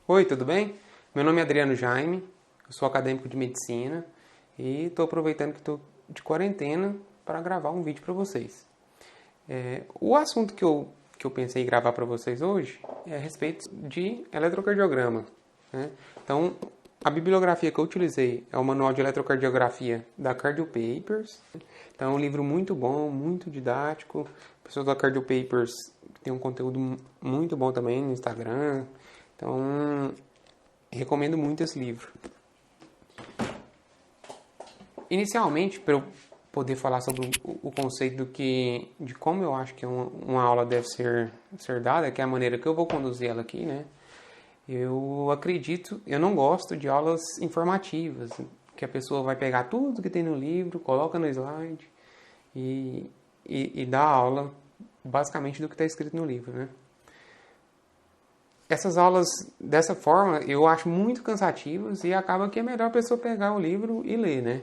Oi, tudo bem? Meu nome é Adriano Jaime, eu sou acadêmico de medicina e estou aproveitando que estou de quarentena para gravar um vídeo para vocês. O assunto que eu pensei em gravar para vocês hoje é a respeito de eletrocardiograma, né? Então, a bibliografia que eu utilizei é o Manual de Eletrocardiografia da Cardio Papers. Então, é um livro muito bom, muito didático. O pessoal da Cardio Papers tem um conteúdo muito bom também no Instagram. Então, recomendo muito esse livro. Inicialmente, para eu poder falar sobre o conceito de como eu acho que uma aula deve ser dada, que é a maneira que eu vou conduzir ela aqui, né? Eu não gosto de aulas informativas, que a pessoa vai pegar tudo que tem no livro, coloca no slide e dá aula basicamente do que está escrito no livro, né? Essas aulas dessa forma eu acho muito cansativas e acaba que é melhor a pessoa pegar o livro e ler, né?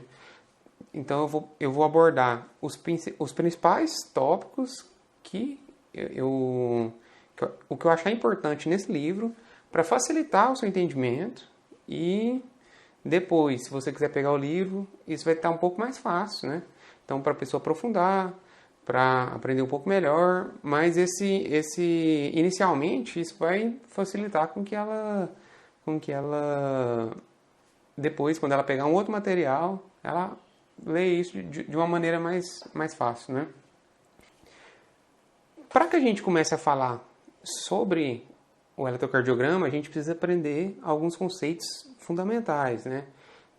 Então eu vou abordar os principais tópicos o que eu achar importante nesse livro para facilitar o seu entendimento e depois, se você quiser pegar o livro, isso vai estar um pouco mais fácil, né? Então, para a pessoa aprofundar, para aprender um pouco melhor, mas inicialmente isso vai facilitar com que ela depois, quando ela pegar um outro material, ela lê isso de uma maneira mais fácil, né? Para que a gente comece a falar sobre o eletrocardiograma, a gente precisa aprender alguns conceitos fundamentais, né?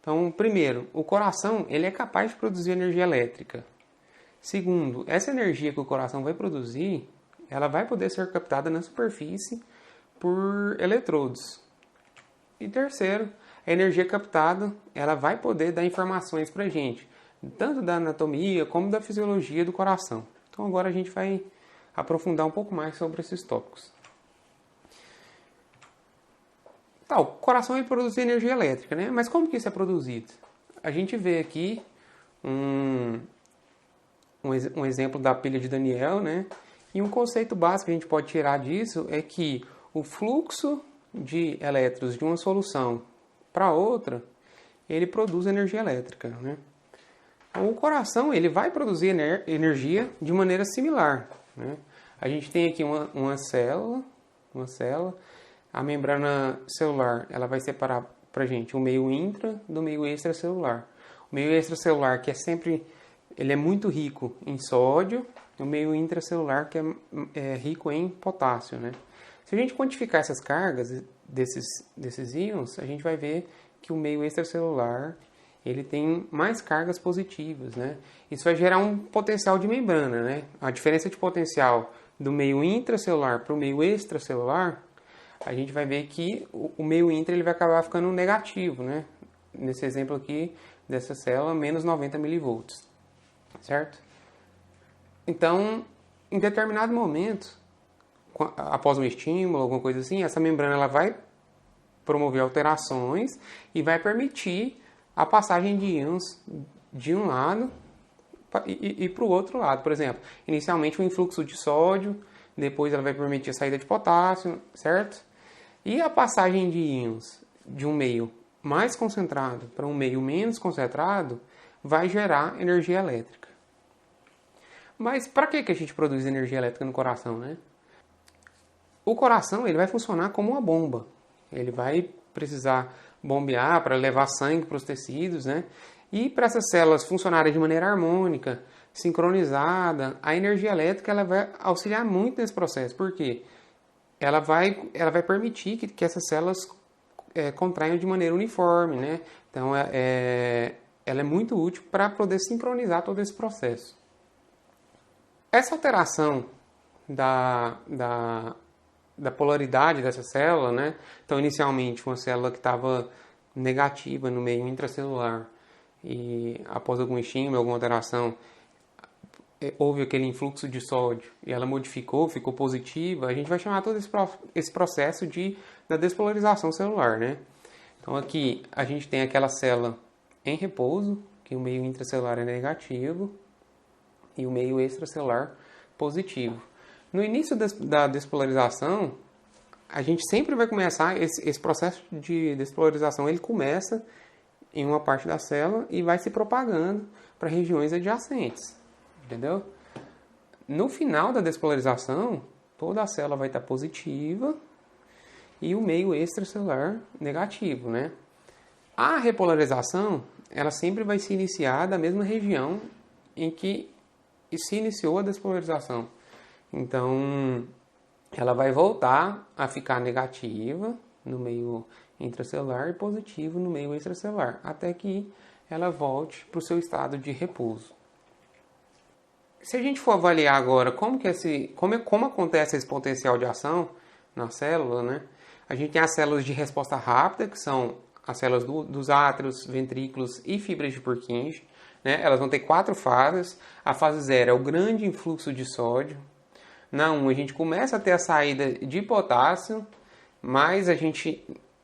Então, primeiro, o coração ele é capaz de produzir energia elétrica. Segundo, essa energia que o coração vai produzir, ela vai poder ser captada na superfície por eletrodos. E terceiro, a energia captada, ela vai poder dar informações para a gente, tanto da anatomia como da fisiologia do coração. Então agora a gente vai aprofundar um pouco mais sobre esses tópicos. Tá, o coração ele produz energia elétrica, né? Mas como que isso é produzido? A gente vê aqui um exemplo da pilha de Daniel, né? E um conceito básico que a gente pode tirar disso é que o fluxo de elétrons de uma solução para outra, ele produz energia elétrica, né? O coração ele vai produzir energia de maneira similar, né? A gente tem aqui uma célula, a membrana celular ela vai separar para a gente o meio intra do meio extracelular. O meio extracelular que ele é muito rico em sódio, e o meio intracelular que é rico em potássio, né? Se a gente quantificar essas cargas desses íons, a gente vai ver que o meio extracelular ele tem mais cargas positivas, né? Isso vai gerar um potencial de membrana, né? A diferença de potencial do meio intracelular para o meio extracelular, a gente vai ver que o meio intra ele vai acabar ficando negativo, né? Nesse exemplo aqui dessa célula, menos 90 milivolts, certo? Então, em determinado momento, após um estímulo, alguma coisa assim, essa membrana ela vai promover alterações e vai permitir a passagem de íons de um lado e para o outro lado. Por exemplo, inicialmente um influxo de sódio, depois ela vai permitir a saída de potássio, certo? E a passagem de íons de um meio mais concentrado para um meio menos concentrado vai gerar energia elétrica. Mas para que a gente produz energia elétrica no coração, né? O coração ele vai funcionar como uma bomba. Ele vai precisar bombear para levar sangue para os tecidos, né? E para essas células funcionarem de maneira harmônica, sincronizada, a energia elétrica ela vai auxiliar muito nesse processo. Por quê? Ela vai permitir que essas células contraiam de maneira uniforme, né? Então, ela é muito útil para poder sincronizar todo esse processo. Essa alteração da polaridade dessa célula, né? Então, inicialmente, uma célula que estava negativa no meio intracelular e após algum estímulo, alguma alteração, houve aquele influxo de sódio e ela modificou, ficou positiva, a gente vai chamar todo esse processo da despolarização celular, né? Então, aqui a gente tem aquela célula em repouso, que o meio intracelular é negativo e o meio extracelular positivo. No início da despolarização, a gente sempre vai começar, esse processo de despolarização, ele começa em uma parte da célula e vai se propagando para regiões adjacentes, entendeu? No final da despolarização, toda a célula vai estar positiva e o meio extracelular negativo, né? A repolarização, ela sempre vai se iniciar da mesma região em que se iniciou a despolarização. Então, ela vai voltar a ficar negativa no meio intracelular e positivo no meio extracelular, até que ela volte para o seu estado de repouso. Se a gente for avaliar agora como acontece esse potencial de ação na célula, né? A gente tem as células de resposta rápida, que são as células dos átrios, ventrículos e fibras de Purkinje, né? Elas vão ter 4 fases. A fase 0 é o grande influxo de sódio. Na 1 a gente começa a ter a saída de potássio, mas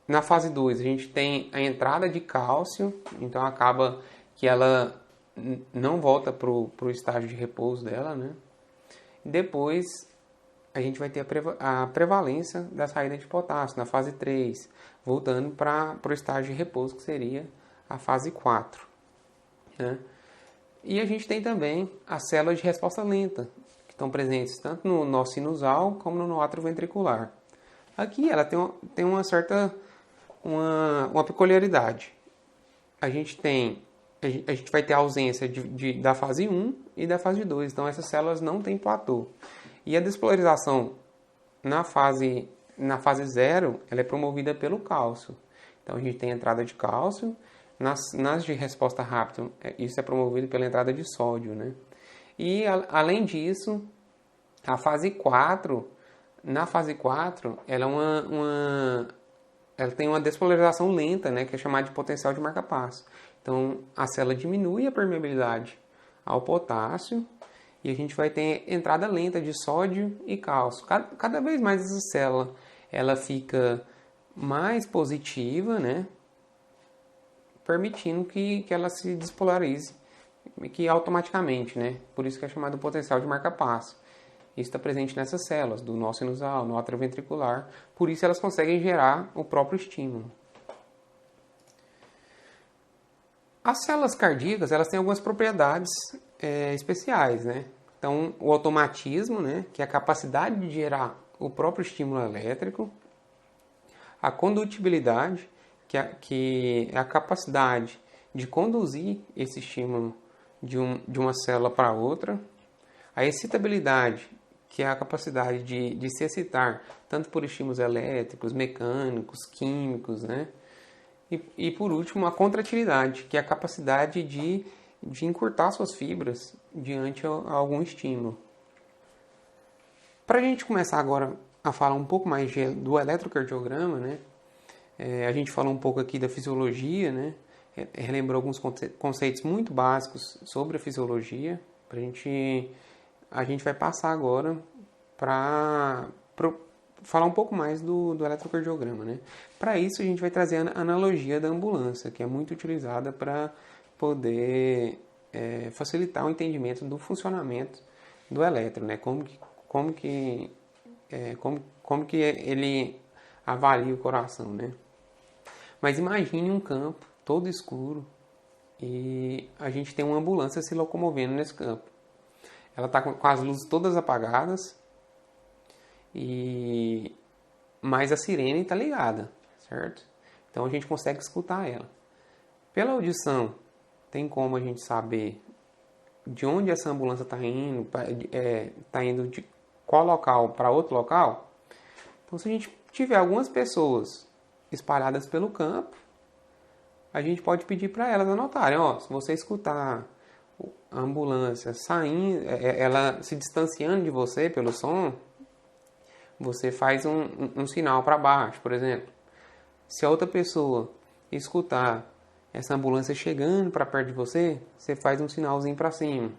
na fase 2 a gente tem a entrada de cálcio, então acaba que ela não volta para o estágio de repouso dela, né? Depois a gente vai ter a prevalência da saída de potássio na fase 3, voltando para o estágio de repouso, que seria a fase 4. Né? E a gente tem também as células de resposta lenta, que estão presentes tanto no nó sinusal como no nó atrioventricular. Aqui ela tem uma certa uma peculiaridade. A gente vai ter a ausência da fase 1 e da fase 2, então essas células não têm platô. E a despolarização na fase 0, ela é promovida pelo cálcio. Então a gente tem a entrada de cálcio, nas de resposta rápida, isso é promovido pela entrada de sódio, né? E além disso, na fase 4, ela tem uma despolarização lenta, né, que é chamada de potencial de marca-passo. Então, a célula diminui a permeabilidade ao potássio e a gente vai ter entrada lenta de sódio e cálcio. Cada vez mais essa célula ela fica mais positiva, né, permitindo que ela se despolarize que automaticamente, né? Por isso que é chamado potencial de marca-passo. Isso está presente nessas células do nó sinusal, nó atrioventricular. Por isso elas conseguem gerar o próprio estímulo. As células cardíacas, elas têm algumas propriedades especiais, né? Então, o automatismo, né, que é a capacidade de gerar o próprio estímulo elétrico. A condutibilidade, que é a capacidade de conduzir esse estímulo de uma célula para outra. A excitabilidade, que é a capacidade de se excitar tanto por estímulos elétricos, mecânicos, químicos, né? E por último, a contratilidade, que é a capacidade de encurtar suas fibras diante a algum estímulo. Para a gente começar agora a falar um pouco mais do eletrocardiograma, né? A gente falou um pouco aqui da fisiologia, né? Relembrou alguns conceitos muito básicos sobre a fisiologia. A gente vai passar agora para falar um pouco mais do eletrocardiograma, né? Para isso, a gente vai trazer a analogia da ambulância, que é muito utilizada para poder facilitar o entendimento do funcionamento do eletro, né? Como que ele avalia o coração, né? Mas imagine um campo todo escuro e a gente tem uma ambulância se locomovendo nesse campo. Ela está com as luzes todas apagadas, mas a sirene está ligada, certo? Então a gente consegue escutar ela. Pela audição, tem como a gente saber de onde essa ambulância está indo, está indo de qual local para outro local. Então, se a gente tiver algumas pessoas espalhadas pelo campo, a gente pode pedir para elas anotarem, se você escutar a ambulância saindo, ela se distanciando de você pelo som, você faz um sinal para baixo, por exemplo. Se a outra pessoa escutar essa ambulância chegando para perto de você, você faz um sinalzinho para cima.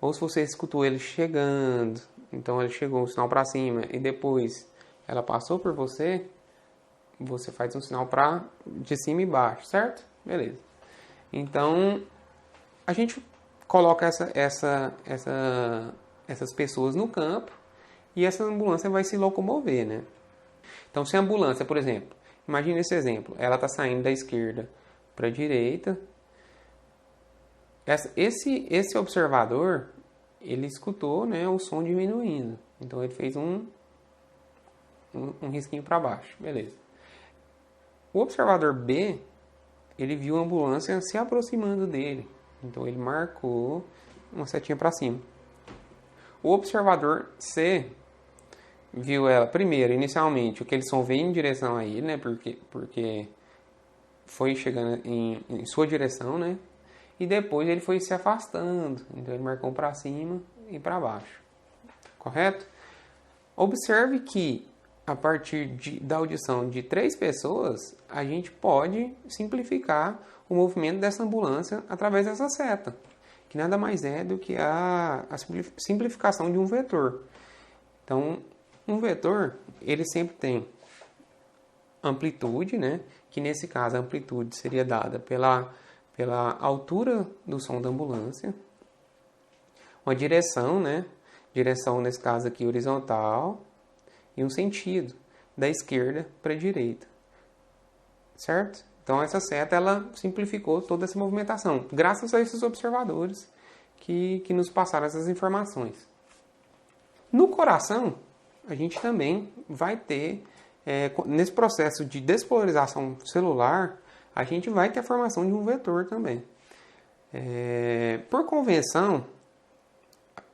Ou se você escutou ele chegando, então ele chegou um sinal para cima e depois ela passou por você, você faz um sinal de cima e baixo, certo? Beleza. Então, a gente coloca essas pessoas no campo e essa ambulância vai se locomover, né? Então, se a ambulância, por exemplo, imagine esse exemplo, ela está saindo da esquerda para a direita. Esse observador, ele escutou, né, o som diminuindo. Então, ele fez um risquinho para baixo. Beleza. O observador B, ele viu a ambulância se aproximando dele. Então, ele marcou uma setinha para cima. O observador C viu ela primeiro, inicialmente, aquele som veio em direção a ele, né? Porque foi chegando em sua direção, né? E depois ele foi se afastando. Então ele marcou para cima e para baixo. Correto? Observe que a partir da audição de 3 pessoas, a gente pode simplificar o movimento dessa ambulância através dessa seta, que nada mais é do que a simplificação de um vetor. Então, um vetor, ele sempre tem amplitude, né? Que nesse caso a amplitude seria dada pela altura do som da ambulância. Uma direção, né? Direção, nesse caso aqui, horizontal. E um sentido, da esquerda para a direita. Certo? Então, essa seta, ela simplificou toda essa movimentação, graças a esses observadores que nos passaram essas informações. No coração, a gente também vai ter, nesse processo de despolarização celular, a gente vai ter a formação de um vetor também. Por convenção,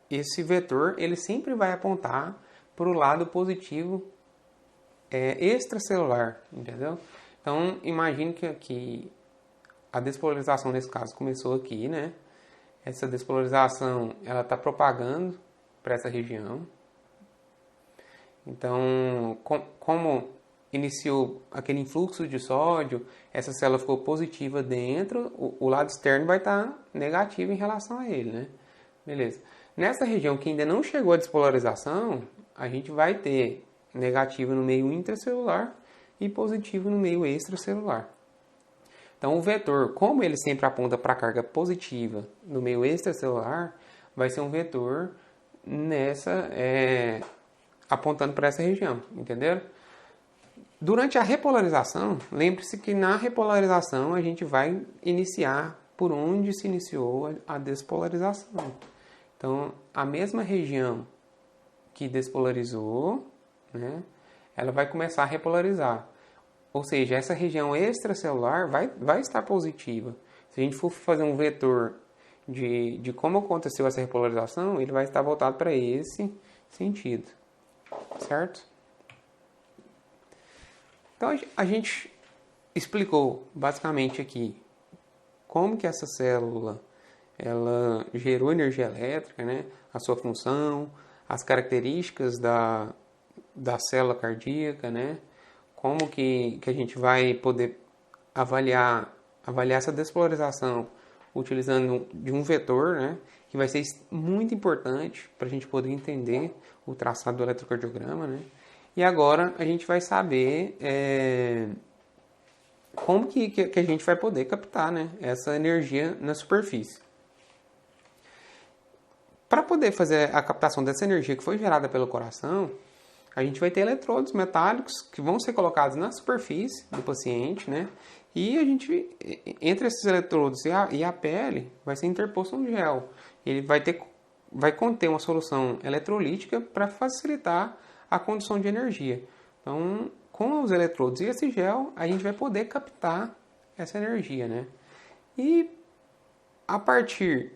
esse vetor ele sempre vai apontar para o lado positivo extracelular, entendeu? Então, imagine que a despolarização nesse caso começou aqui, né? Essa despolarização, ela está propagando para essa região. Então, como iniciou aquele influxo de sódio, essa célula ficou positiva dentro, o lado externo vai estar negativo em relação a ele, né? Beleza. Nessa região que ainda não chegou a despolarização, a gente vai ter negativo no meio intracelular e positivo no meio extracelular. Então, o vetor, como ele sempre aponta para a carga positiva no meio extracelular, vai ser um vetor apontando para essa região, entenderam? Durante a repolarização, lembre-se que na repolarização a gente vai iniciar por onde se iniciou a despolarização. Então, a mesma região que despolarizou, né, ela vai começar a repolarizar. Ou seja, essa região extracelular vai estar positiva. Se a gente for fazer um vetor de como aconteceu essa repolarização, ele vai estar voltado para esse sentido. Certo? Então, a gente explicou basicamente aqui como que essa célula ela gerou energia elétrica, né? A sua função, as características da célula cardíaca, né? Como que a gente vai poder avaliar essa despolarização utilizando de um vetor, né? Que vai ser muito importante para a gente poder entender o traçado do eletrocardiograma, né? E agora a gente vai saber como que a gente vai poder captar, né, essa energia na superfície. Para poder fazer a captação dessa energia que foi gerada pelo coração, a gente vai ter eletrodos metálicos que vão ser colocados na superfície do paciente, né? E a gente, entre esses eletrodos e a pele, vai ser interposto um gel. Ele vai conter uma solução eletrolítica para facilitar a condução de energia. Então, com os eletrodos e esse gel, a gente vai poder captar essa energia, né? E a partir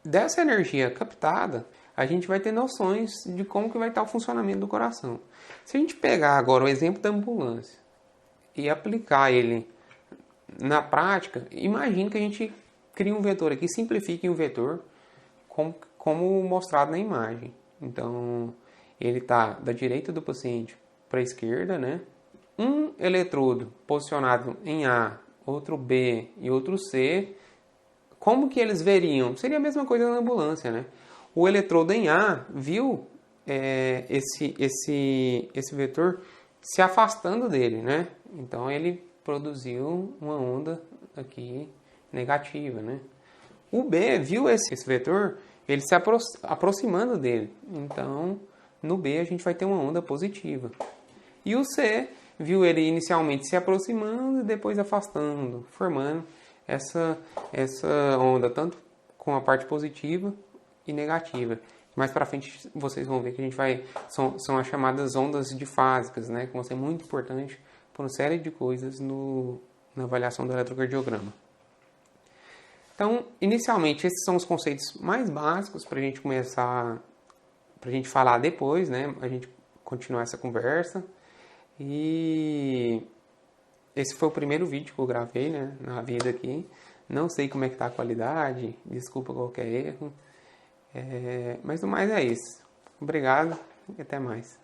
dessa energia captada, a gente vai ter noções de como que vai estar o funcionamento do coração. Se a gente pegar agora o exemplo da ambulância e aplicar ele na prática, imagine que a gente cria um vetor aqui, simplifique um vetor como mostrado na imagem. Então, ele está da direita do paciente para a esquerda, né? Um eletrodo posicionado em A, outro B e outro C. Como que eles veriam? Seria a mesma coisa na ambulância, né? O eletrodo em A viu esse vetor se afastando dele, né? Então ele produziu uma onda aqui negativa, né? O B viu esse vetor, ele se aproximando dele. Então no B a gente vai ter uma onda positiva. E o C viu ele inicialmente se aproximando e depois afastando, formando essa onda, tanto com a parte positiva e negativa. Mais para frente vocês vão ver que a gente vai são as chamadas ondas difásicas, né, que vão ser muito importantes para uma série de coisas na avaliação do eletrocardiograma. Então, inicialmente, esses são os conceitos mais básicos para a gente começar, para a gente falar depois, né, a gente continuar essa conversa. E esse foi o primeiro vídeo que eu gravei, né, na vida aqui. Não sei como é que tá a qualidade, desculpa qualquer erro. Mas no mais é isso. Obrigado e até mais.